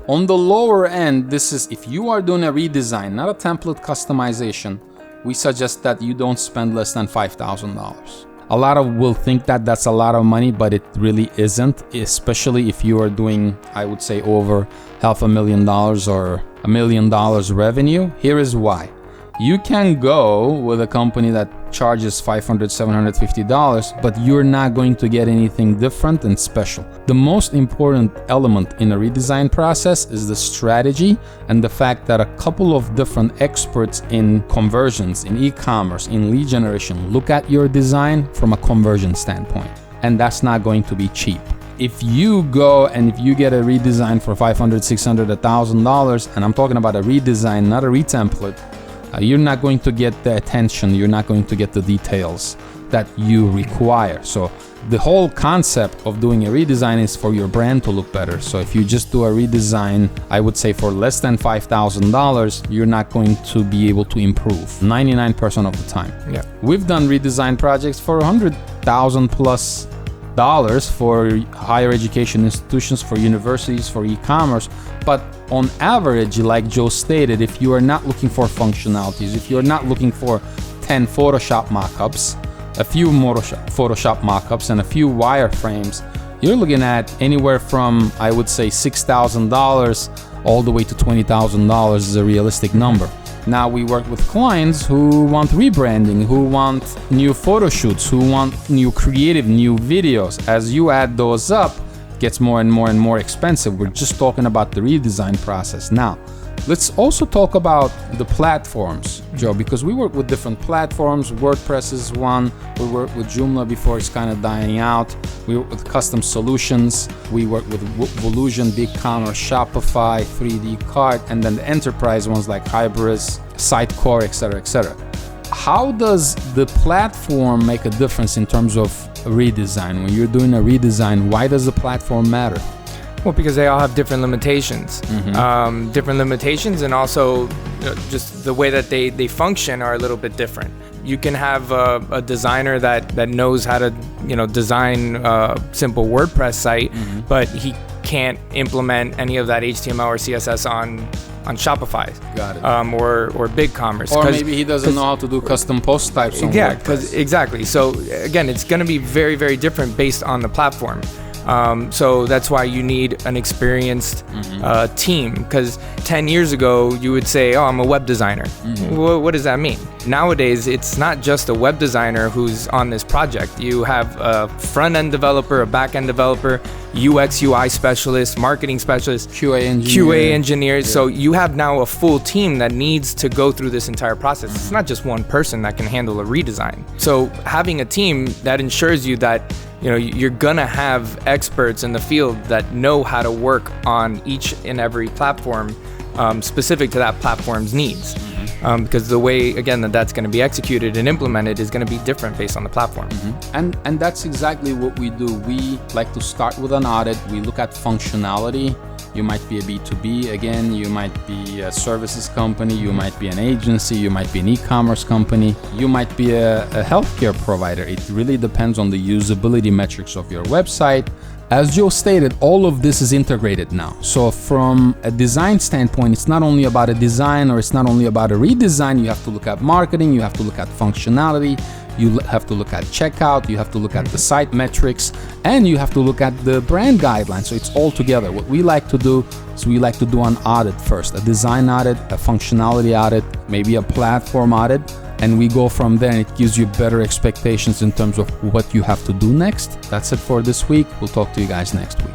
On the lower end, this is if you are doing a redesign, not a template customization, we suggest that you don't spend less than $5,000. A lot of will think that that's a lot of money, but it really isn't, especially if you are doing, I would say, over $500,000 or $1 million revenue. Here is why. You can go with a company that charges $500, $750, but you're not going to get anything different and special. The most important element in a redesign process is the strategy and the fact that a couple of different experts in conversions, in e-commerce, in lead generation, look at your design from a conversion standpoint. And that's not going to be cheap. If you go and if you get a redesign for $500, $600, $1,000, and I'm talking about a redesign, not a retemplate, you're not going to get the attention, you're not going to get the details that you require. So the whole concept of doing a redesign is for your brand to look better. So if you just do a redesign, I would say for less than $5,000, you're not going to be able to improve 99% of the time. Yeah. We've done redesign projects for $100,000 plus for higher education institutions, for universities, for e-commerce. But on average, like Joe stated, if you are not looking for functionalities, if you're not looking for 10 Photoshop mockups, a few Photoshop mockups, and a few wireframes, you're looking at anywhere from, I would say, $6,000 all the way to $20,000 is a realistic number. Now we work with clients who want rebranding, who want new photo shoots, who want new creative, new videos. As you add those up, it gets more and more and more expensive. We're just talking about the redesign process. Now, let's also talk about the platforms, Joe, because we work with different platforms. WordPress is one. We work with Joomla before it's kind of dying out. We work with custom solutions. We work with Volusion, BigCommerce, Shopify, 3D Cart, and then the enterprise ones like Hybris, Sitecore, etc., etc. How does the platform make a difference in terms of redesign? When you're doing a redesign, why does the platform matter? Well, because they all have different limitations. Different limitations, and also just the way that they function are a little bit different. You can have a designer that knows how to design a simple WordPress site, but he can't implement any of that HTML or CSS on Shopify. Got it. Or BigCommerce. Or maybe he doesn't know how to do custom post types on Yeah, WordPress. exactly. So again, it's going to be very, very different based on the platform. So that's why you need an experienced team, because 10 years ago you would say, oh, I'm a web designer. What does that mean? Nowadays, it's not just a web designer who's on this project. You have a front-end developer, a back-end developer, UX, UI specialist, marketing specialist, QA engineers. Yeah. So you have now a full team that needs to go through this entire process. It's not just one person that can handle a redesign. So having a team that ensures you that you're gonna have experts in the field that know how to work on each and every platform specific to that platform's needs. Because the way, again, that's going to be executed and implemented is going to be different based on the platform. And that's exactly what we do. We like to start with an audit. We look at functionality. You might be a B2B, again, you might be a services company, you might be an agency, you might be an e-commerce company, you might be a healthcare provider. It really depends on the usability metrics of your website. As Joe stated, all of this is integrated now. So from a design standpoint, it's not only about a design or it's not only about a redesign. You have to look at marketing, you have to look at functionality, you have to look at checkout, you have to look at the site metrics, and you have to look at the brand guidelines. So it's all together. What we like to do is we like to do an audit first, a design audit, a functionality audit, maybe a platform audit, and we go from there, and it gives you better expectations in terms of what you have to do next. That's it for this week. We'll talk to you guys next week.